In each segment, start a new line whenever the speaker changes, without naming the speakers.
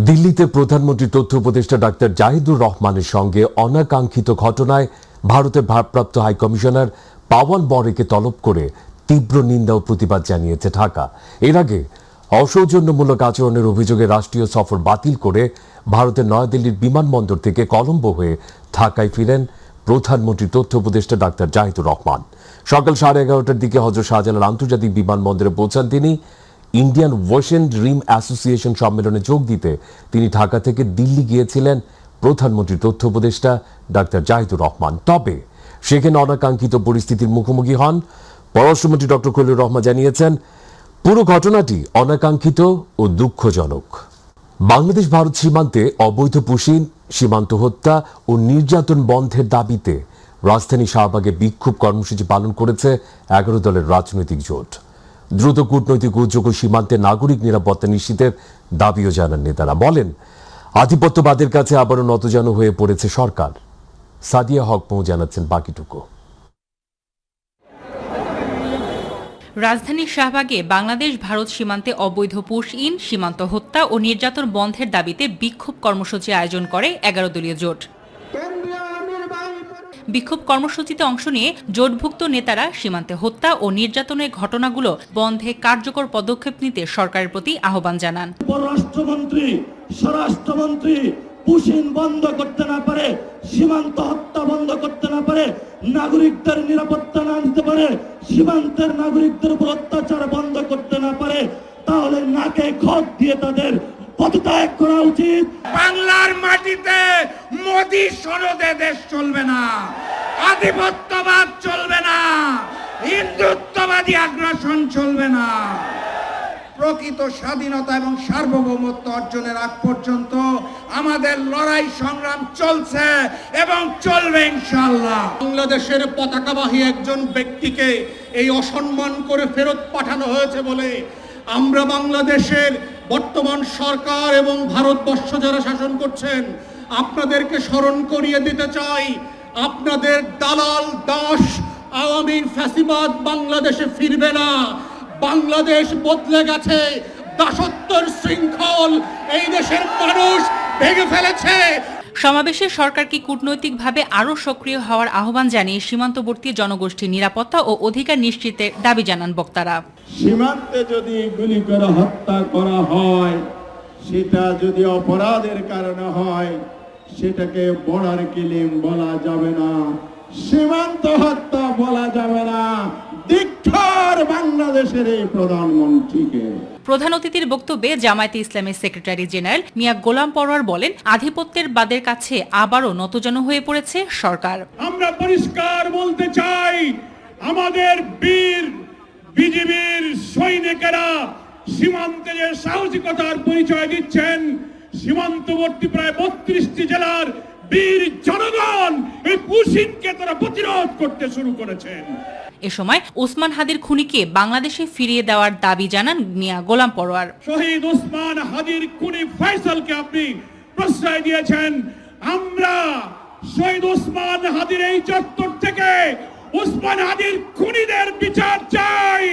দিল্লিতে প্রধানমন্ত্রী তথ্য উপদেষ্টা ডাক্তার জাহিদুর রহমানের সঙ্গে অনাকাঙ্ক্ষিত ঘটনায় ভারতের ভারপ্রাপ্ত হাইকমিশনার পাওয়ান বরেকে তলব করে তীব্র নিন্দা ও প্রতিবাদ জানিয়েছে ঢাকা। এর আগে অসৌজন্যমূলক আচরণের অভিযোগে রাষ্ট্রীয় সফর বাতিল করে ভারতের নয়াদিল্লির বিমানবন্দর থেকে কলম্বো হয়ে ঢাকায় ফিরেন প্রধানমন্ত্রী তথ্য উপদেষ্টা ডাক্তার জাহিদুর রহমান। সকাল 11:30টার দিকে হযরত শাহজালাল আন্তর্জাতিক বিমানবন্দরে পৌঁছান তিনি। ইন্ডিয়ান ওশেন ড্রিম অ্যাসোসিয়েশন সম্মেলনে যোগ দিতে তিনি ঢাকা থেকে দিল্লি গিয়েছিলেন প্রধানমন্ত্রী তথ্য উপদেষ্টা ডাক্তার জাহিদুর রহমান। তবে সেখানে অনাকাঙ্ক্ষিত পরিস্থিতির মুখোমুখি হন। পররাষ্ট্রমন্ত্রী ডক্টর খলিলুর রহমান জানিয়েছেন, পুরো ঘটনাটি অনাকাঙ্ক্ষিত ও দুঃখজনক। বাংলাদেশ ভারত সীমান্তে অবৈধ পুশিন, সীমান্ত হত্যা ও নির্যাতন বন্ধের দাবিতে রাজধানী শাহবাগে বিক্ষোভ কর্মসূচি পালন করেছে 11 দলের রাজনৈতিক জোট। দ্রুত কূটনৈতিক উদ্যোগ ও সীমান্তে নাগরিক নিরাপত্তা নিশ্চিতের দাবিও জানান নেতারা। বলেন, আধিপত্যবাদের কাছে আবারও নতজানু হয়ে পড়েছে সরকার। সাদিয়া হক মৌ জানাচ্ছেন বাকিটুকু।
রাজধানীর শাহবাগে বাংলাদেশ ভারত সীমান্তে অবৈধ পুশ ইন, সীমান্ত হত্যা ও নির্যাতন বন্ধের দাবিতে বিক্ষোভ কর্মসূচি আয়োজন করে 11 দলীয় জোট। বিক্ষোভ কর্মসূচিতে অংশ নিয়ে জোটভুক্ত নেতারা সীমান্তে হত্যা ও নির্যাতনের ঘটনাগুলো বন্ধে কার্যকর পদক্ষেপ নিতে সরকারের প্রতি আহ্বান জানান।
পররাষ্ট্রমন্ত্রী, স্বরাষ্ট্রমন্ত্রী পুশিন বন্ধ করতে না পারে, সীমান্ত হত্যা বন্ধ করতে না পারে, নাগরিকদের নিরাপত্তা না দিতে পারে, সীমান্তের নাগরিকদের উপর অত্যাচার বন্ধ করতে না পারে, তাহলে নাকে খত দিয়ে তাদের পদত্যাগ করা উচিত।
বাংলার মাটিতে মোদি সনদে দেশ চলবে না, আধিপত্যবাদ চলবে না, হিন্দুত্ববাদী আগ্রাসন চলবে না। প্রকৃত স্বাধীনতা এবং সার্বভৌমত্ব অর্জনের আগ পর্যন্ত আমাদের লড়াই সংগ্রাম চলছে এবং চলবে ইনশাআল্লাহ।
বাংলাদেশের পতাকাবাহী একজন ব্যক্তিকে এই অসম্মান করে ফেরত পাঠানো হয়েছে বলে আমরা বাংলাদেশের বর্তমান সরকার এবং ভারতবর্ষ যারা শাসন করছেন আপনাদেরকে স্মরণ করিয়ে দিতে চাই, আপনাদের দালাল দাস আওয়ামী ফ্যাসিবাদ বাংলাদেশে ফিরবে না। বাংলাদেশ বদলে গেছে, দাসত্বের শৃঙ্খল এই দেশের মানুষ ভেঙে ফেলেছে।
সমাবেশে সরকারকে কূটনৈতিকভাবে আরও সক্রিয় হওয়ার আহ্বান জানিয়ে সীমান্তবর্তী জনগোষ্ঠীর নিরাপত্তা ও অধিকার নিশ্চিতের দাবি জানান বক্তারা।
সীমান্তে যদি গুলি করে হত্যা করা হয়, সেটা যদি অপরাধের কারণে হয়, সেটাকে বর্ডার কিলিং বলা যাবে না, সীমান্ত হত্যা বলা যাবে না। ধিক্কার বাংলাদেশের এই প্রধানমন্ত্রীকে।
প্রধান অতিথির বক্তব্যে জামায়াতে ইসলামের সেক্রেটারি জেনারেল মিয়া গোলাম পরোয়ার বলেন, আধিপত্যের বাদের কাছে আবারও নতজানু হয়ে পড়েছে সরকার।
আমরা পরিষ্কার বলতে চাই, আমাদের বীর বিজিবির সৈনিকেরা সীমান্তে যে সাহসিকতার পরিচয় দিচ্ছেন, সীমান্তবর্তী প্রায় 32টি জেলার বীর জনগণ এই পুশিনকে তারা প্রতিরোধ করতে শুরু করেছেন।
এ সময় ওসমান হাদির খুনিকে বাংলাদেশে ফিরিয়ে দেওয়ার দাবি জানান মিয়া গোলাম পরোয়ার।
শহীদ ওসমান হাদির খুনি ফয়সালকে আপনি প্রশ্রয় দিয়েছেন, আমরা শহীদ ওসমান হাদির এই চত্বর থেকে ওসমান হাদির খুনিদের বিচার চাই।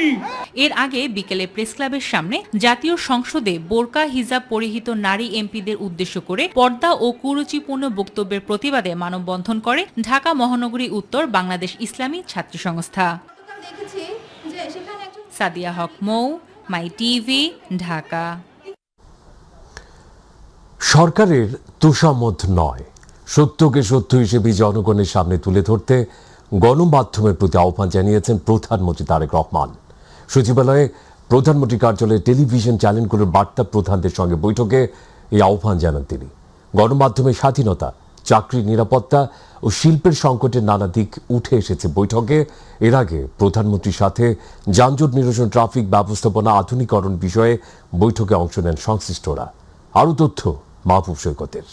এর আগে বিকেলে প্রেস ক্লাবের সামনে জাতীয় সংসদে বোরকা হিজাব পরিহিত নারী এমপিদের উদ্দেশ্য করে পর্দা ও কুরুচিপূর্ণ বক্তব্যের প্রতিবাদে মানববন্ধন করে ঢাকা মহানগরী উত্তর বাংলাদেশ ইসলামী ছাত্রী সংস্থা। সাদিয়া হক মৌ, মাই টিভি, ঢাকা।
সরকারের তোষামোদ নয়, সত্যকে সত্য হিসেবে জনগণের সামনে তুলে ধরতে গণমাধ্যমের প্রতি আহ্বান জানিয়েছেন প্রধানমন্ত্রী তারেক রহমান। সচিবালয়ে প্রধানমন্ত্রী কার্যালয়ে টেলিভিশন চ্যানেলগুলোর বার্তা প্রধানদের সঙ্গে বৈঠকে এই আহ্বান জানান তিনি। গণমাধ্যমের স্বাধীনতা, চাকরির নিরাপত্তা ও শিল্পের সংকটের নানা দিক উঠে এসেছে বৈঠকে। এর আগে প্রধানমন্ত্রীর সাথে যানজট নিরসন, ট্রাফিক ব্যবস্থাপনা আধুনিকরণ বিষয়ে বৈঠকে অংশ নেন সংশ্লিষ্টরা। আরও তথ্য মাহবুব সৈকতের।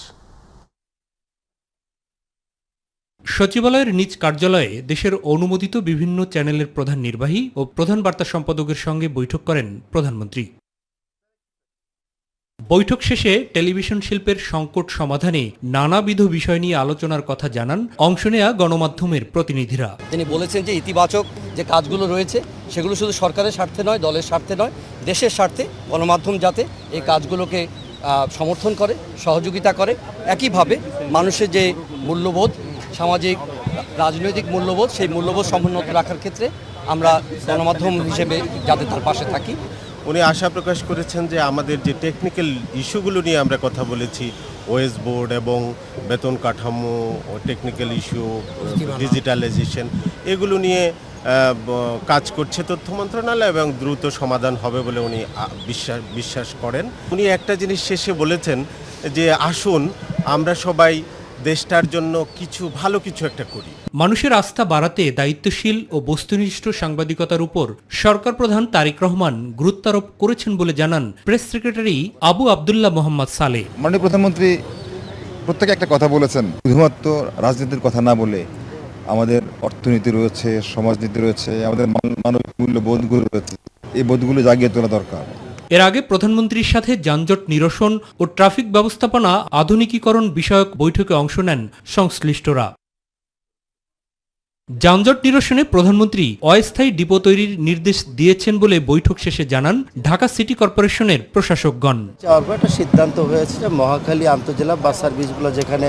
সচিবালয়ের নিজ কার্যালয়ে দেশের অনুমোদিত বিভিন্ন চ্যানেলের প্রধান নির্বাহী ও প্রধান বার্তা সম্পাদকের সঙ্গে বৈঠক করেন প্রধানমন্ত্রী। বৈঠক শেষে টেলিভিশন শিল্পের সংকট সমাধানে নানাবিধ বিষয় নিয়ে আলোচনার কথা জানান অংশ নেয়া গণমাধ্যমের প্রতিনিধিরা।
তিনি বলেছেন যে ইতিবাচক যে কাজগুলো রয়েছে সেগুলো শুধু সরকারের স্বার্থে নয়, দলের স্বার্থে নয়, দেশের স্বার্থে গণমাধ্যম যাতে এই কাজগুলোকে সমর্থন করে, সহযোগিতা করে। একইভাবে মানুষের যে মূল্যবোধ, সামাজিক রাজনৈতিক মূল্যবোধ, সেই মূল্যবোধ সমুন্নত রাখার ক্ষেত্রে আমরা গণমাধ্যম হিসেবে যাতে তার পাশে থাকি।
উনি আশা প্রকাশ করেছেন যে আমাদের যে টেকনিক্যাল ইস্যুগুলো নিয়ে আমরা কথা বলেছি, ওএস বোর্ড এবং বেতন কাঠামো, টেকনিক্যাল ইস্যু, ডিজিটালাইজেশন, এগুলো নিয়ে কাজ করছে তথ্য মন্ত্রণালয় এবং দ্রুত সমাধান হবে বলে উনি বিশ্বাস করেন। উনি একটা জিনিস শেষে বলেছেন যে আসুন আমরা সবাই দেশটার জন্য ভালো কিছু একটা করি।
মানুষের আস্থা বাড়াতে দায়িত্বশীল ও বস্তুনিষ্ঠ সাংবাদিকতার উপর সরকার প্রধান তারেক রহমান গুরুত্বারোপ করেছেন বলে জানান প্রেস সেক্রেটারি আবু আবদুল্লাহ মোহাম্মদ সালেহ।
মাননীয় প্রধানমন্ত্রী প্রত্যেকে একটা কথা বলেছেন, শুধুমাত্র রাজনীতির কথা না বলে আমাদের অর্থনীতি রয়েছে, সমাজনীতি রয়েছে, আমাদের মানবিক মূল্যবোধগুলো রয়েছে, এই বোধগুলো জাগিয়ে তোলা দরকার।
এর আগে প্রধানমন্ত্রীর সাথে যানজট নিরসন ও ট্রাফিক ব্যবস্থাপনা আধুনিকীকরণ বিষয়ক বৈঠকে অংশ নেন সংশ্লিষ্টরা। যানজট নিরসনে প্রধানমন্ত্রী অস্থায়ী ডিপো তৈরির নির্দেশ দিয়েছেন বলে বৈঠক শেষে জানান ঢাকা সিটি কর্পোরেশনের প্রশাসকগণ।
একটা সিদ্ধান্ত হয়েছে যে মহাখালী আন্তজেলা বাস সার্ভিসগুলো যেখানে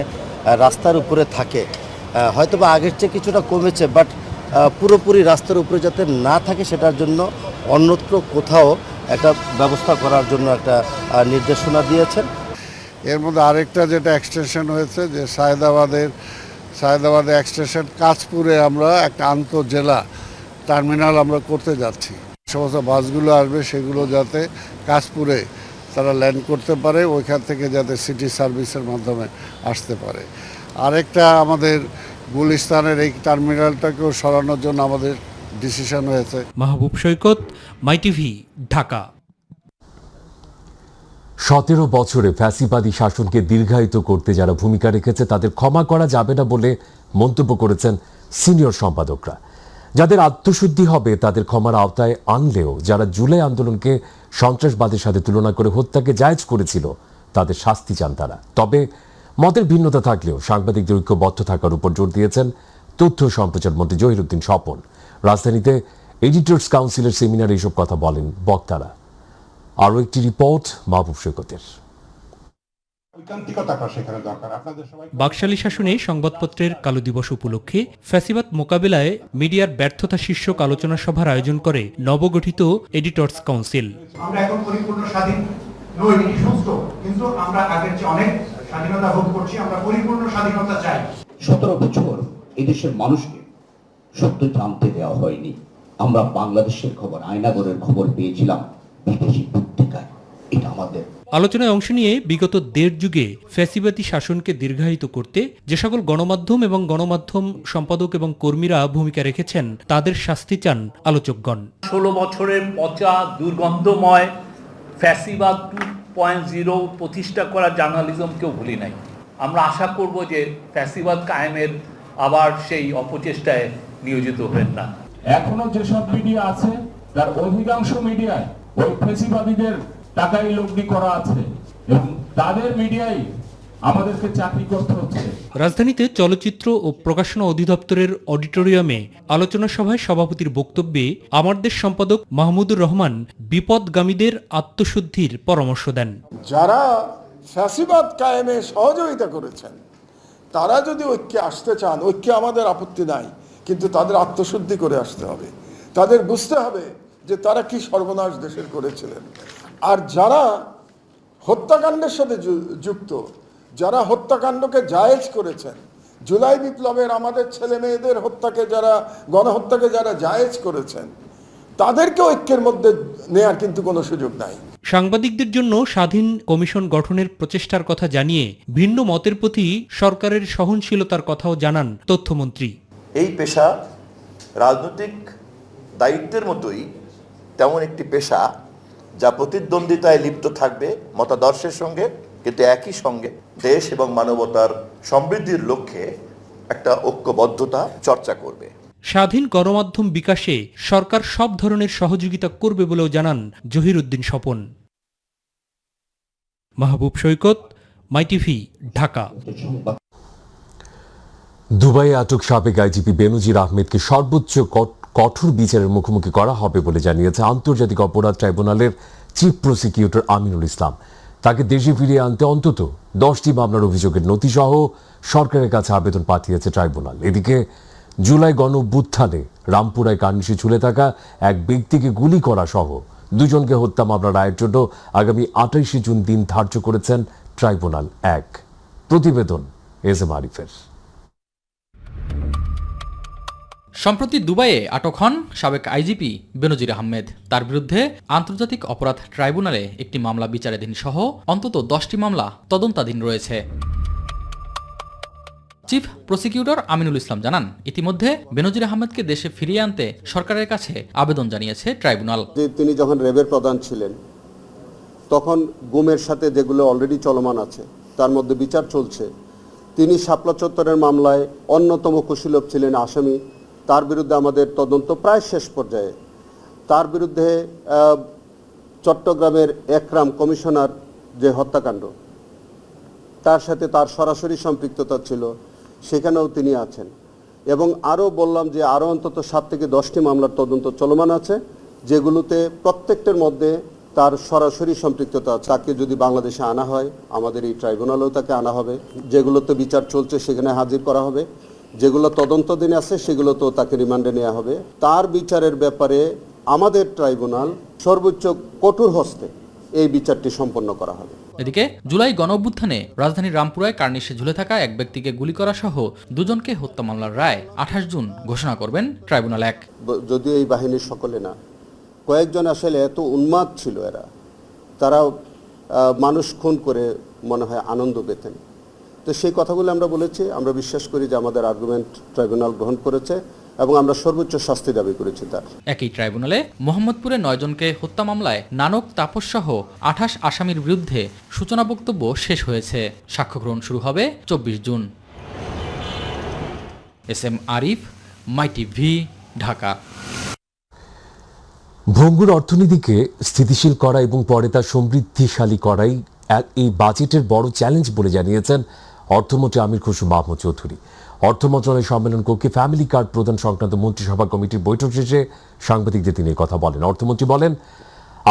রাস্তার উপরে থাকে, হয়তো বা আগের চেয়ে কিছুটা কমেছে, বাট পুরোপুরি রাস্তার উপরে যাতে না থাকে সেটার জন্য অন্যত্র কোথাও একটা ব্যবস্থা করার জন্য একটা নির্দেশনা দিয়েছেন।
এর মধ্যে আরেকটা যেটা এক্সটেনশন হয়েছে যে সায়দাবাদে এক্সটেনশন কাঁচপুরে আমরা একটা আন্তঃজেলা টার্মিনাল আমরা করতে যাচ্ছি। সমস্ত বাসগুলো আসবে সেগুলো যাতে কাঁচপুরে তারা ল্যান্ড করতে পারে, ওইখান থেকে যাতে সিটি সার্ভিসের মাধ্যমে আসতে পারে। আরেকটা আমাদের গুলিস্তানের এই টার্মিনালটাকেও সরানোর জন্য আমাদের ডিসিশন হয়েছে।
মাহবুব সৈকত, মাই টিভি, ঢাকা।
17 বছরে ফ্যাসিবাদী শাসনকে দীর্ঘায়িত করতে যারা ভূমিকা রেখেছে তাদের ক্ষমা করা যাবে না বলে মন্তব্য করেছেন সিনিয়র সম্পাদকরা। যাদের আত্মশুদ্ধি হবে তাদের ক্ষমার আওতায় আনলেও যারা জুলাই আন্দোলনকে সন্ত্রাসবাদের সাথে তুলনা করে হত্যাকে জায়েজ করেছিল তাদের শাস্তি চান তারা। তবে মতের ভিন্নতা থাকলেও সাংবাদিকদের ঐক্যবদ্ধ থাকার উপর জোর দিয়েছেন তথ্য সম্প্রচার মন্ত্রী জহিরুদ্দিন স্বপন। রাজধানীতে এডিটর্স কাউন্সিলের সেমিনারে এসব কথা বলেন বক্তারা। আরও একটি রিপোর্ট মাহবুব সৈকতের।
বাকশালী শাসনে সংবাদপত্রের কালো দিবস উপলক্ষে ফ্যাসিবাদ মোকাবিলায় মিডিয়ার ব্যর্থতা শীর্ষক আলোচনা সভার আয়োজন করে নবগঠিত এডিটর্স কাউন্সিল।
আমরা এখন পরিপূর্ণ স্বাধীন নই, সুস্থ, কিন্তু আমরা আগের চেয়ে অনেক স্বাধীনতা ভোগ করছি। আমরা পরিপূর্ণ স্বাধীনতা চাই।
17 বছর এদেশের মানুষকে সত্য জানতে দেওয়া হয়নি। আমরা বাংলাদেশের খবর, আয়নাগরের খবর পেয়েছিলাম বিদেশি পত্রিকায়। এটা আমাদের
আলোচনায় অংশ নিয়ে বিগত 1.5 যুগে ফ্যাসিবাদী শাসনকে দীর্ঘায়িত করতে যে সকল গণমাধ্যম এবং গণমাধ্যম সম্পাদক এবং কর্মীরা ভূমিকা রেখেছেন তাদের শাস্তি চান আলোচকগণ।
16 বছরের পচা দুর্গন্ধময় ফ্যাসিবাদ 2.0 প্রতিষ্ঠা করা জার্নালিজমকেও ভুলি নাই। আমরা আশা করব যে ফ্যাসিবাদ কায়েমের আবার সেই অপচেষ্টায় নিয়োজিত হবেন না।
এখনো যেসব মিডিয়া আছে তার অধিকাংশ মিডিয়ায় ওই ফ্যাসিবাদীদের টাকায় লগ্নি করা আছে এবং তাদের মিডিয়ায় আমাদেরকে চাকরি করতে হচ্ছে।
রাজধানীতে চলচ্চিত্র ও প্রকাশনা অধিদপ্তরের অডিটোরিয়ামে আলোচনা সভায় সভাপতির বক্তব্যে আমার দেশ সম্পাদক মাহমুদুর রহমান বিপদগামীদের আত্মশুদ্ধির পরামর্শ দেন।
যারা ফ্যাসিবাদ কায়েমে সহযোগিতা করেছেন তারা যদি ঐক্যে আসতে চান, ঐক্যে আমাদের আপত্তি নাই, কিন্তু তাদের আত্মশুদ্ধি করে আসতে হবে। তাদের বুঝতে হবে যে তারা কি সর্বনাশ দেশের করেছিলেন। আর যারা হত্যাকাণ্ডের সাথে যুক্ত, যারা হত্যাকাণ্ডকে জায়েজ করেছেন, জুলাই বিপ্লবের আমাদের ছেলে মেয়েদের হত্যাকে যারা গণহত্যাকে যারা জায়েজ করেছেন, তাদেরকে ঐক্যের মধ্যে নেয়ার কিন্তু কোনো সুযোগ নাই।
সাংবাদিকদের জন্য স্বাধীন কমিশন গঠনের প্রচেষ্টার কথা জানিয়ে ভিন্ন মতের প্রতি সরকারের সহনশীলতার কথাও জানান তথ্যমন্ত্রী।
এই পেশা রাজনৈতিক দায়িত্বের মতোই তেমন একটি পেশা যা প্রতিদ্বন্দ্বিতায় লিপ্ত থাকবে মতাদর্শের সঙ্গে, কিন্তু একই সঙ্গে দেশ এবং মানবতার সমৃদ্ধির লক্ষ্যে একটা ঐক্যবদ্ধতা চর্চা করবে।
স্বাধীন গণমাধ্যম বিকাশে সরকার সব ধরনের সহযোগিতা করবে বলেও জানান জহিরুদ্দিন স্বপন। মাহবুব সৈকত, মাই টিভি, ঢাকা।
দুবাইয়ে আটক সাবেক আইজিপি বেনজির আহমেদকে সর্বোচ্চ কঠোর বিচারের মুখোমুখি করা হবে বলে জানিয়েছে আন্তর্জাতিক অপরাধ ট্রাইব্যুনালের চিফ প্রসিকিউটর আমিনুল ইসলাম। তাকে দেশে ফিরিয়ে আনতে অন্তত 10টি মামলার অভিযোগের নথিসহ সরকারের কাছে আবেদন পাঠিয়েছে ট্রাইব্যুনাল। এদিকে জুলাই গণঅভ্যুত্থানে রামপুরায় কার্নিশে ঝুলে থাকা এক ব্যক্তিকে গুলি করা সহ দুজনকে হত্যা মামলার রায়ের জন্য আগামী 28 জুন দিন ধার্য করেছেন ট্রাইব্যুনাল 1। প্রতিবেদন এস এম আরিফের।
সম্প্রতি দুবাইয়ে আটক হন সাবেক আইজিপি বেনজির আহমেদ। তার বিরুদ্ধে আন্তর্জাতিক অপরাধ ট্রাইব্যুনালে একটি মামলা বিচারাধীন সহ অন্তত 10টি মামলা তদন্তাধীন রয়েছে। চিফ প্রসিকিউটর আমিনুল ইসলাম জানান, ইতিমধ্যে বেনজির আহমেদকে দেশে ফিরিয়ে আনতে সরকারের কাছে আবেদন জানিয়েছে ট্রাইব্যুনাল।
তিনি যখন র্যাবের প্রধান ছিলেন তখন গুমের সাথে যেগুলো অলরেডি চলমান আছে তার মধ্যে বিচার চলছে। তিনি শাপলা চত্বরের মামলায় অন্যতম কুশীলব ছিলেন আসামি। তার বিরুদ্ধে আমাদের তদন্ত প্রায় শেষ পর্যায়ে। তার বিরুদ্ধে চট্টগ্রামের একরাম কমিশনার যে হত্যাকাণ্ড, তার সাথে তার সরাসরি সম্পৃক্ততা ছিল, সেখানেও তিনি আছেন। এবং আরও বললাম যে আরও অন্তত 7 থেকে 10টি মামলার তদন্ত চলমান আছে, যেগুলোতে প্রত্যেকটার মধ্যে তার সরাসরি সম্পৃক্ততা। তাকে যদি বাংলাদেশে আনা হয়, আমাদের এই ট্রাইব্যুনালেও তাকে আনা হবে। যেগুলোতে বিচার চলছে সেখানে হাজির করা হবে, যেগুলো তদন্তাধীন আছে সেগুলো তো তাকে রিমান্ডে নেওয়া হবে। তার বিচারের ব্যাপারে আমাদের ট্রাইব্যুনাল সর্বোচ্চ কঠোর হস্তে এই বিচারটি সম্পন্ন করা হবে।
এদিকে জুলাই গণঅভ্যুত্থানে রাজধানীর রামপুরায় কার্নিশে ঝুলে থাকা এক ব্যক্তিকে গুলি করা সহ দুজনকে হত্যা মামলার রায় 28 জুন ঘোষণা করবেন ট্রাইব্যুনাল 1।
যদিও এই বাহিনীর সকলে না, কয়েকজন আসলে এত উন্মাদ ছিল, তারা মানুষ খুন করে মনে হয় আনন্দ পেতেন। তো সেই কথাগুলো আমরা বলেছি। আমরা বিশ্বাস করি যে আমাদের আর্গুমেন্ট ট্রাইব্যুনাল গ্রহণ করেছে এবং আমরা সর্বোচ্চ শাস্তি দাবি করেছি তার।
একই ট্রাইব্যুনালে মোহাম্মদপুরে 9 জনকে হত্যা মামলায় নানক তাপস সহ 28 আসামির বিরুদ্ধে সূচনা বক্তব্য শেষ হয়েছে। সাক্ষ্য গ্রহণ শুরু হবে 24 জুন। এস এম আরিফ, মাই টিভি, ঢাকা।
ভঙ্গুর অর্থনীতিকে স্থিতিশীল করা এবং পরে তা সমৃদ্ধিশালী করাই এই বাজেটের বড় চ্যালেঞ্জ বলে জানিয়েছেন অর্থমন্ত্রী আমির খসরু মাহমুদ চৌধুরী। অর্থ মন্ত্রণালয় সম্মেলন কক্ষে ফ্যামিলি কার্ড প্রদান সংক্রান্ত মন্ত্রিসভা কমিটির বৈঠক শেষে সাংবাদিকদের তিনি কথা বলেন। অর্থমন্ত্রী বলেন,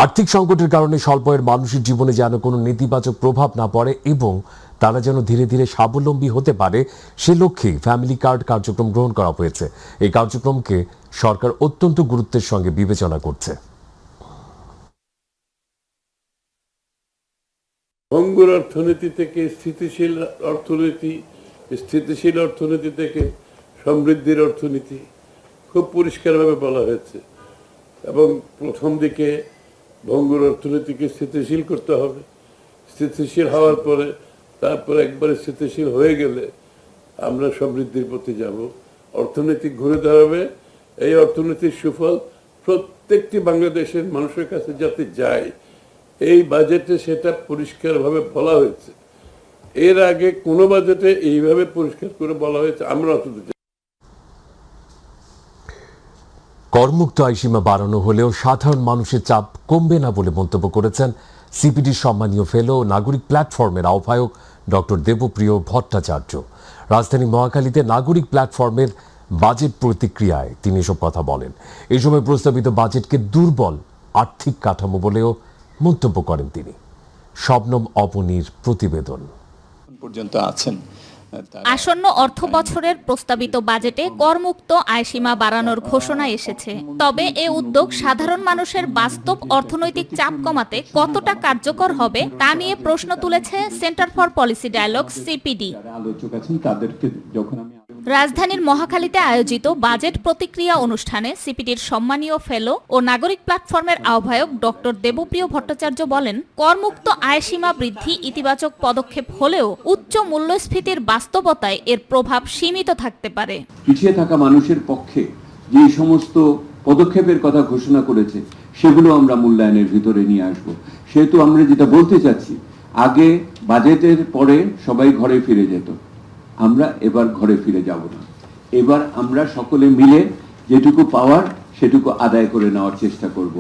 আর্থিক সংকটের কারণে স্বল্প আয়ের মানুষের জীবনে যেন কোনো নেতিবাচক প্রভাব না পড়ে এবং তারা যেন ধীরে ধীরে স্বাবলম্বী হতে পারে, সে লক্ষ্যেই ফ্যামিলি কার্ড কার্যক্রম গ্রহণ করা হয়েছে। এই কার্যক্রমকে সরকার অত্যন্ত গুরুত্বের সঙ্গে বিবেচনা করছে।
ভঙ্গুর অর্থনীতি থেকে স্থিতিশীল অর্থনীতি থেকে সমৃদ্ধির অর্থনীতি খুব পরিষ্কারভাবে বলা হয়েছে। এবং প্রথম দিকে ভঙ্গুর অর্থনীতিকে স্থিতিশীল করতে হবে। স্থিতিশীল হওয়ার পরে তারপরে একবারে স্থিতিশীল হয়ে গেলে আমরা সমৃদ্ধির পথে যাব। অর্থনীতি ঘুরে দাঁড়াবে। এই অর্থনীতির সুফল প্রত্যেকটি বাংলাদেশের মানুষের কাছে যাতে যায়, এই বাজেটে সেটা পরিষ্কারভাবে বলা হয়েছে। এর আগে কোনো বাজেটে এইভাবে পরিষ্কার করে বলা হয়েছে আমরা অন্তত।
করমুক্ত আয়সীমা বাড়ানো হলেও সাধারণ মানুষের চাপ কমবে না বলে মন্তব্য করেছেন সিপিডির সম্মানীয় ফেলো ও নাগরিক প্ল্যাটফর্মের আহ্বায়ক ডক্টর দেবপ্রিয় ভট্টাচার্য। রাজধানী মহাখালীতে নাগরিক প্ল্যাটফর্মের বাজেট প্রতিক্রিয়ায় তিনি এসব কথা বলেন। এই সময় প্রস্তাবিত বাজেটকে দুর্বল আর্থিক কাঠামো বলেও মন্তব্য করেন তিনি। শবনম অবনীর প্রতিবেদন।
পর্যন্ত আছেন
আসন্ন অর্থ বছরের প্রস্তাবিত বাজেটে করমুক্ত আয়সীমা বাড়ানোর ঘোষণা এসেছে। তবে এ উদ্যোগ সাধারণ মানুষের বাস্তব অর্থনৈতিক চাপ কমাতে কতটা কার্যকর হবে তা নিয়ে প্রশ্ন তুলেছে centre for policy dialogue CPD. রাজধানীর মহাখালীতে আয়োজিত বাজেট প্রতিক্রিয়া অনুষ্ঠানে সিপিডির সম্মানীয় ফেলো ও নাগরিক প্ল্যাটফর্মের আহ্বায়ক ডক্টর দেবপ্রিয় ভট্টাচার্য বলেন, করমুক্ত আয়সীমা বৃদ্ধি ইতিবাচক পদক্ষেপ হলেও উচ্চ মূল্যস্ফীতির বাস্তবতায় এর প্রভাব সীমিত থাকতে পারে।
পিছিয়ে থাকা মানুষের পক্ষে যে সমস্ত পদক্ষেপের কথা ঘোষণা করেছে সেগুলো আমরা মূল্যায়নের ভিতরে নিয়ে আসব। সেহেতু আমরা যেটা বলতে চাচ্ছি, আগে বাজেটের পরে সবাই ঘরে ফিরে যেত, আমরা এবার ঘরে ফিরে যাব না। এবার আমরা সকলে মিলে যেটুকু পাওয়ার সেটুকু আদায় করে নেওয়ার চেষ্টা করব।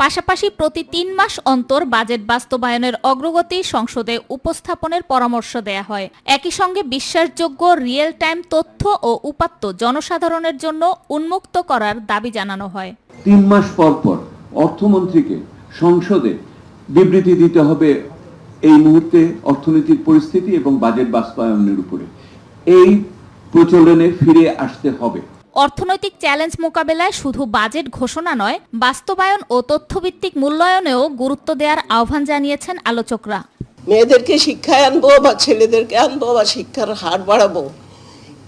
পাশাপাশি প্রতি 3 মাস অন্তর বাজেট বাস্তবায়নের অগ্রগতি সংসদে উপস্থাপনের পরামর্শ দেয়া হয়। একই সঙ্গে বিশ্বাসযোগ্য রিয়েল টাইম তথ্য ও উপাত্ত জনসাধারণের জন্য উন্মুক্ত করার দাবি জানানো হয়।
3 মাস পর পর অর্থমন্ত্রীকে সংসদে বিবৃতি দিতে হবে এই মুহূর্তে অর্থনৈতিক পরিস্থিতি এবং বাজেট বাস্তবায়নের উপরে এই প্রচলনে ফিরে আসতে হবে।
অর্থনৈতিক চ্যালেঞ্জ মোকাবেলায় শুধু বাজেট ঘোষণা নয়, বাস্তবায়ন ও তথ্যভিত্তিক মূল্যায়নেও গুরুত্ব দেওয়ার আহ্বান জানিয়েছেন আলোচকরা।
মেয়েদেরকে শিক্ষায় আনবো বা ছেলেদেরকে আনবো বা শিক্ষার হার বাড়াবো,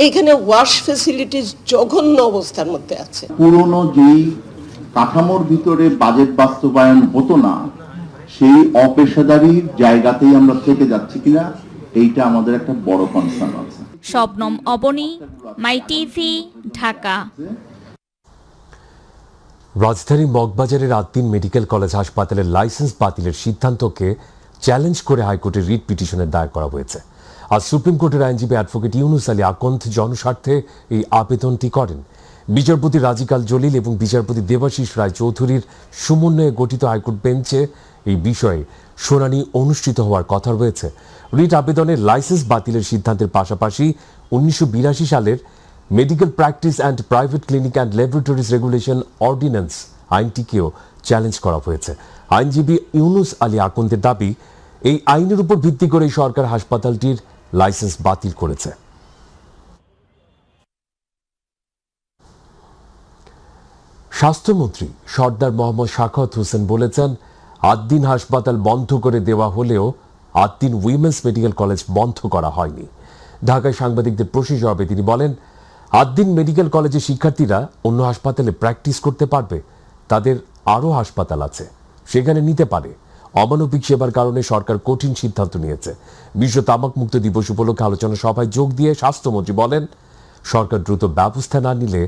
এখানে ওয়াশ ফ্যাসিলিটিস জঘন্য অবস্থার মধ্যে আছে।
পুরনো যেই কাঠামোর ভিতরে বাজেট বাস্তবায়ন হতো না, সেই অপেশাদারির জায়গাতেই আমরা থেকে যাচ্ছি কিনা, এইটা আমাদের একটা বড় কনসার্ন আছে।
শবনম অবনী, মাই টিভি, ঢাকা।
রাজধানী মগবাজারের আদ্দিন মেডিকেল কলেজ হাসপাতালের লাইসেন্স বাতিলের সিদ্ধান্তকে চ্যালেঞ্জ করে হাইকোর্টে রিট পিটিশনের দায়ের করা হয়েছে। আজ সুপ্রিম কোর্টের আইনজীবী অ্যাডভোকেট ইউনুস আলী আকন্দ জনস্বার্থে এই আবেদনটি করেন। বিচারপতি রাজিকাল জলিল এবং বিচারপতি দেবাশিস রায় চৌধুরীর সমন্বয়ে গঠিত হাইকোর্ট বেঞ্চে এই বিষয়ে শুনানি অনুষ্ঠিত হওয়ার কথা রয়েছে। রিট আবেদনের লাইসেন্স বাতিলের সিদ্ধান্তের পাশাপাশি 1982 সালের medical practice and private clinic and laboratories regulation ordinance আইনটিকেও চ্যালেঞ্জ করা হয়েছে। আইনজীবী ইউনুস আলী আকন্দের দাবি, এই আইনের উপর ভিত্তি করে সরকার হাসপাতালটির লাইসেন্স বাতিল করেছে। স্বাস্থ্যমন্ত্রী সর্দার মোহাম্মদ শাখাওয়াত হোসেন বলেছেন, আদ্দিন হাসপাতাল বন্ধ করে দেওয়া হলেও আদ্দিন উইমেন্স মেডিকেল কলেজ বন্ধ করা হয়নি। ঢাকায় সাংবাদিকদের প্রশ্নের জবাবে তিনি বলেন, আদ্দিন মেডিকেল কলেজের শিক্ষার্থীরা অন্য হাসপাতালে প্র্যাকটিস করতে পারবে, তাদের আরও হাসপাতাল আছে, সেখানে নিতে পারে। অমানবিক সেবার কারণে সরকার কঠিন সিদ্ধান্ত নিয়েছে। বিশ্ব তামাক মুক্ত দিবস উপলক্ষে আলোচনা সভায় যোগ দিয়ে স্বাস্থ্যমন্ত্রী বলেন, সরকার দ্রুত ব্যবস্থা না নিলে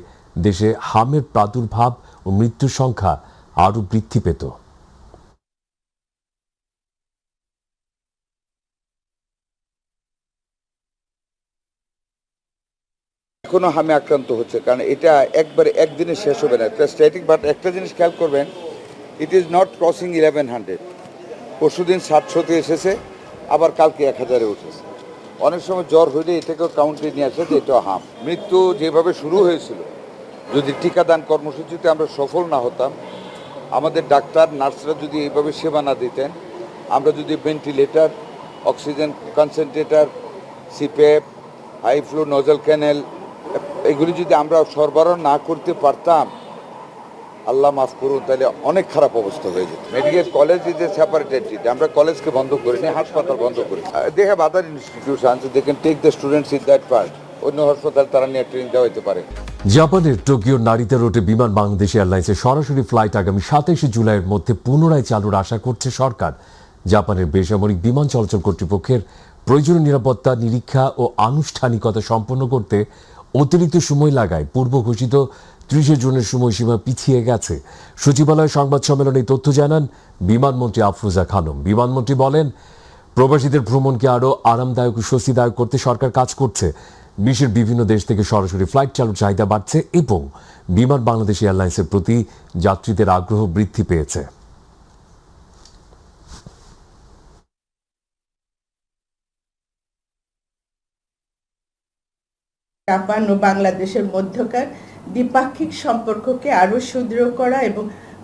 দেশে হামের প্রাদুর্ভাব ও মৃত্যুর সংখ্যা আরও বৃদ্ধি পেত।
এখনো হামে আক্রান্ত হচ্ছে, কারণ এটা একবারে একদিনে শেষ হবে না, এটা স্ট্যাটিক। বাট একটা জিনিস খেয়াল করবেন, ইট ইজ নট ক্রসিং 1100। পরশুদিন 700-তে এসেছে, আবার কালকে 1000-এ উঠেছে। অনেক সময় জ্বর হইলে এটাকেও কাউন্টে নিয়ে আসে যে এটা হাম। মৃত্যু যেভাবে শুরু হয়েছিল, যদি টিকাদান কর্মসূচিতে আমরা সফল না হতাম, আমাদের ডাক্তার নার্সরা যদি এইভাবে সেবা না দিতেন, আমরা যদি ventilator, oxygen concentrator, CPAP, high flow nasal cannula এগুলি যদি আমরা সরবরাহ না করতে পারতাম, আল্লাহ মাফ করুন, তাহলে অনেক খারাপ অবস্থা হয়ে যেত। Medical college is a separate entity. আমরা কলেজকে বন্ধ করিনি, হাসপাতাল বন্ধ করেছি। They have other institutions, they can take the students in that part. অন্য হাসপাতাল তারা নিয়ে ট্রেনিং দেওয়া হতে পারে।
জাপানের টোকিওর নারিতা রোডে বিমান বাংলাদেশ এয়ারলাইন্সের সরাসরি ফ্লাইট আগামী 27 জুলাইয়ের মধ্যে পুনরায় চালুর আশা করছে সরকার। জাপানের বেসামরিক বিমান চলাচল কর্তৃপক্ষের প্রয়োজনীয় নিরাপত্তা নিরীক্ষা ও আনুষ্ঠানিকতা সম্পন্ন করতে অতিরিক্ত সময় লাগায় পূর্ব ঘোষিত 30 জুনের সময়সীমা পিছিয়ে গেছে। সচিবালয় সংবাদ সম্মেলনে তথ্য জানান বিমানমন্ত্রী আফরোজা খানম। বিমানমন্ত্রী বলেন, প্রবাসীদের ভ্রমণকে আরও আরামদায়ক ও স্বস্তিদায়ক করতে সরকার কাজ করছে। বিশ্বের বিভিন্ন দেশ থেকে সরাসরি ফ্লাইট চালুর চাহিদা বাড়ছে এবং বিমান বাংলাদেশ এয়ারলাইন্সের প্রতি যাত্রীদের আগ্রহ বৃদ্ধি পেয়েছে।
জাপান ও বাংলাদেশের মধ্যকার দ্বিপাক্ষিক সম্পর্ককে আরও সুদৃঢ় করা এবং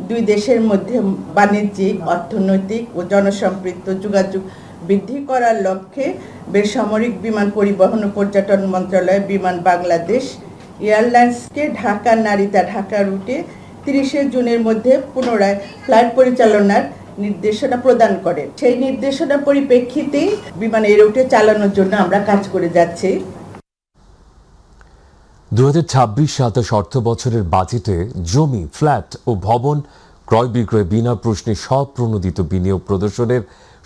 দুই দেশের মধ্যে বাণিজ্যিক, অর্থনৈতিক ও জনসম্পৃক্ত যোগাযোগ বৃদ্ধি করার লক্ষ্যে বেসামরিক বিমান পরিবহন ও পর্যটন মন্ত্রণালয় বিমান বাংলাদেশ এয়ারলাইন্সকে ঢাকা নারিতা ঢাকা রুটে 30 জুনের মধ্যে পুনরায় ফ্লাইট পরিচালনার নির্দেশনা প্রদান করে। সেই নির্দেশনার পরিপ্রেক্ষিতেই বিমান এই রুটে চালানোর জন্য আমরা কাজ করে যাচ্ছি।
2026-27 অর্থ বছরের বাজেটে জমি, ফ্ল্যাট ও ভবন ক্রয় বিক্রয় বিনা প্রশ্নে স্বপ্রণোদিত বিনিয়োগ প্রদর্শনের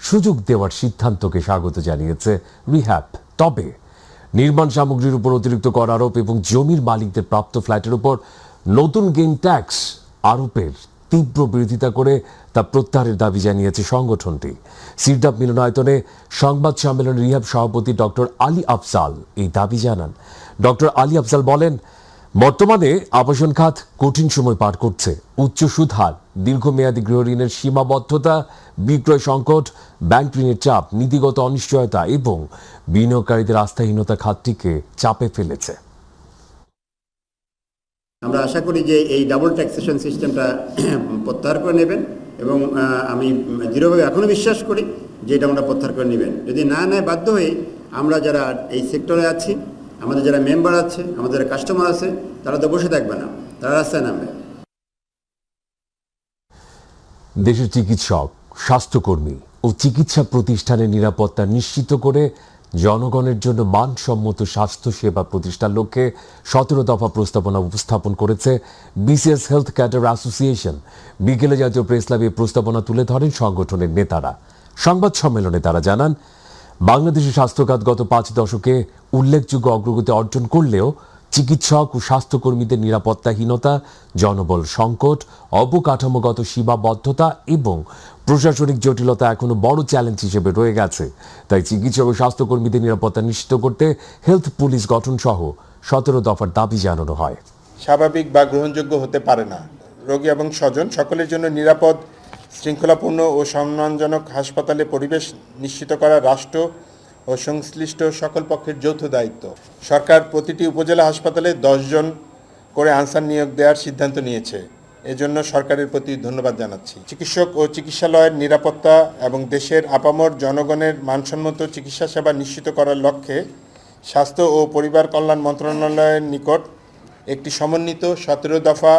সুযোগ দেওয়ার সিদ্ধান্তকে স্বাগত জানিয়েছে রিহ্যাব। তবে নির্মাণ সামগ্রীর উপর অতিরিক্ত কর আরোপ এবং জমির মালিকদের প্রাপ্ত ফ্ল্যাটের উপর নতুন গেইন ট্যাক্স আরোপের তীব্র বিরোধিতা করে তা প্রত্যাহারের দাবি জানিয়েছে সংগঠনটি। সিরডাপ মিলনায়তনে সংবাদ সম্মেলনে রিহ্যাব সভাপতি ডক্টর আলী আফজাল এই দাবি জানান। ডক্টর আলী আফজাল বলেন, বর্তমানে আবাসন খাত কঠিন সময় পার করছে। উচ্চ সুদ হার, দীর্ঘমেয়াদী গৃহ ঋণের সীমাবদ্ধতা, বিক্রয় সংকট, ব্যাংক ঋণের চাপ, নীতিগত অনিশ্চয়তা এবং বিনিয়োগকারীদের আস্থাহীনতা খাতটিকে চাপে ফেলেছে।
আমরা আশা করি যে এই ডাবল ট্যাক্সেশন সিস্টেমটা প্রত্যাহার করে নেবেন
এবং আমি দৃঢ়ভাবে এখনও বিশ্বাস করি যে এটা আমরা প্রত্যাহার করে নেবেন। যদি না নেয় বাধ্য হয়ে আমরা যারা এই সেক্টরে আছি, আমাদের যারা মেম্বার আছে, আমাদের যারা কাস্টমার আছে, তারা তো বসে থাকবে না, তারা রাস্তায় নামবে।
দেশের চিকিৎসক, স্বাস্থ্যকর্মী ও চিকিৎসা প্রতিষ্ঠানের নিরাপত্তা নিশ্চিত করে জনগণের জন্য মানসম্মত স্বাস্থ্য সেবা প্রতিষ্ঠার লক্ষ্যে 17 দফা প্রস্তাবনা উপস্থাপন করেছে বিসিএস হেলথ ক্যাডার অ্যাসোসিয়েশন। বিকেলে জাতীয় প্রেস ক্লাবে প্রস্তাবনা তুলে ধরেন সংগঠনের নেতারা। সংবাদ সম্মেলনে তারা জানান, বাংলাদেশের স্বাস্থ্যখাত গত 5 দশকে উল্লেখযোগ্য অগ্রগতি অর্জন করলেও চিকিৎসক ও স্বাস্থ্যকর্মীদের নিরাপত্তাহীনতা, জনবল সংকট, অবকাঠামোগত সীমাবদ্ধতা এবং প্রশাসনিক জটিলতা এখনো বড় চ্যালেঞ্জ হিসেবে রয়ে গেছে। তাই চিকিৎসক ও স্বাস্থ্যকর্মীদের নিরাপত্তা নিশ্চিত করতে হেলথ পুলিশ গঠন সহ 17 দফার দাবি জানানো হয়।
স্বাভাবিক বা গ্রহণযোগ্য হতে পারে না। রোগী এবং স্বজন সকলের জন্য নিরাপদ, শৃঙ্খলাপূর্ণ ও সম্মানজনক হাসপাতালে পরিবেশ নিশ্চিত করা রাষ্ট্র ও সংশ্লিষ্ট সকল পক্ষের যৌথ দায়িত্ব। সরকার প্রতিটি উপজেলা হাসপাতালে 10 জন করে আনসার নিয়োগ দেওয়ার সিদ্ধান্ত নিয়েছে। এজন্য সরকারের প্রতি ধন্যবাদ জানাচ্ছি। চিকিৎসক ও চিকিৎসালয়ের নিরাপত্তা এবং দেশের আপামর জনগণের মানসম্মত চিকিৎসা সেবা নিশ্চিত করার লক্ষ্যে স্বাস্থ্য ও পরিবার কল্যাণ মন্ত্রণালয়ের নিকট একটি সমন্বিত 17 দফা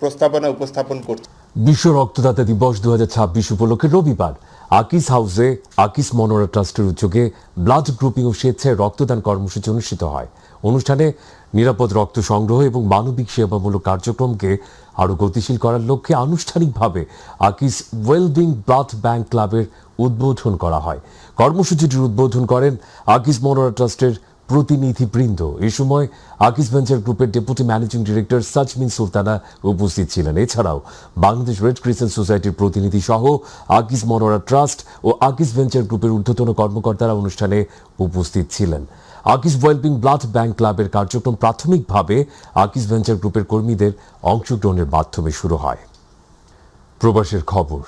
প্রস্তাবনা উপস্থাপন করছে।
বিশ্ব রক্তদাতা দিবস 2026 উপলক্ষে রবিবার আকিস হাউসে আকিস মনোরা ট্রাস্টের উদ্যোগে ব্লাড গ্রুপিং ও স্বেচ্ছায় রক্তদান কর্মসূচি অনুষ্ঠিত হয়। অনুষ্ঠানে নিরাপদ রক্ত সংগ্রহ এবং মানবিক সেবামূলক কার্যক্রমকে আরও গতিশীল করার লক্ষ্যে আনুষ্ঠানিকভাবে আকিস ওয়েলবিং ব্লাড ব্যাংক ক্লাবের উদ্বোধন করা হয়। কর্মসূচিটির উদ্বোধন করেন আকিস মনোরা ট্রাস্টের প্রতিনিধিবৃন্দ। এ সময় আকিস ভেঞ্চার গ্রুপের deputy managing director Sajmin Sultana উপস্থিত ছিলেন। এছাড়াও বাংলাদেশ রেড ক্রিসেন্ট সোসাইটির প্রতিনিধি সহ আকিস মনোরা ট্রাস্ট ও আকিস ভেঞ্চার গ্রুপের ঊর্ধ্বতন কর্মকর্তারা অনুষ্ঠানে উপস্থিত ছিলেন। আকিস ওয়েলবিং ব্লাড ব্যাংক ক্লাবের কার্যক্রম প্রাথমিকভাবে আকিস ভেঞ্চার গ্রুপের কর্মীদের অংশগ্রহণের মাধ্যমে শুরু হয়। প্রবাসের খবর।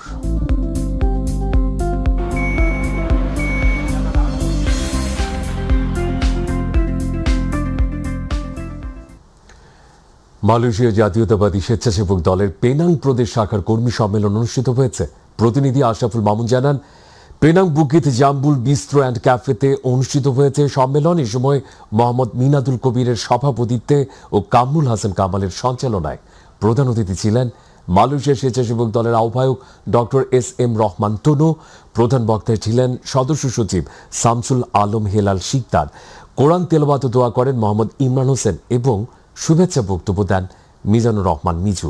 মালয়েশিয়া জাতীয়তাবাদী স্বেচ্ছাসেবক দলের পেনাং প্রদেশ শাখার কর্মী সম্মেলন অনুষ্ঠিত হয়েছে। প্রতিনিধি আশরাফুল মামুন জানান, পেনাং বুকিত জাম্বুল বিস্ট্রো অ্যান্ড ক্যাফেতে অনুষ্ঠিত হয়েছে সম্মেলন। এ সময় মোহাম্মদ মিনাদুল কবিরের সভাপতিত্বে ও কামরুল হাসান কামালের সঞ্চালনায় প্রধান অতিথি ছিলেন মালয়েশিয়া স্বেচ্ছাসেবক দলের আহ্বায়ক ডক্টর SM রহমান টনু। প্রধান বক্তায় ছিলেন সদস্য সচিব শামসুল আলম হেলাল শিকদার। কোরআন তেলাওয়াত ও দোয়া করেন মোহাম্মদ ইমরান হোসেন এবং শুভেচ্ছা বক্তব্য দেন মিজানুর রহমান মিজু।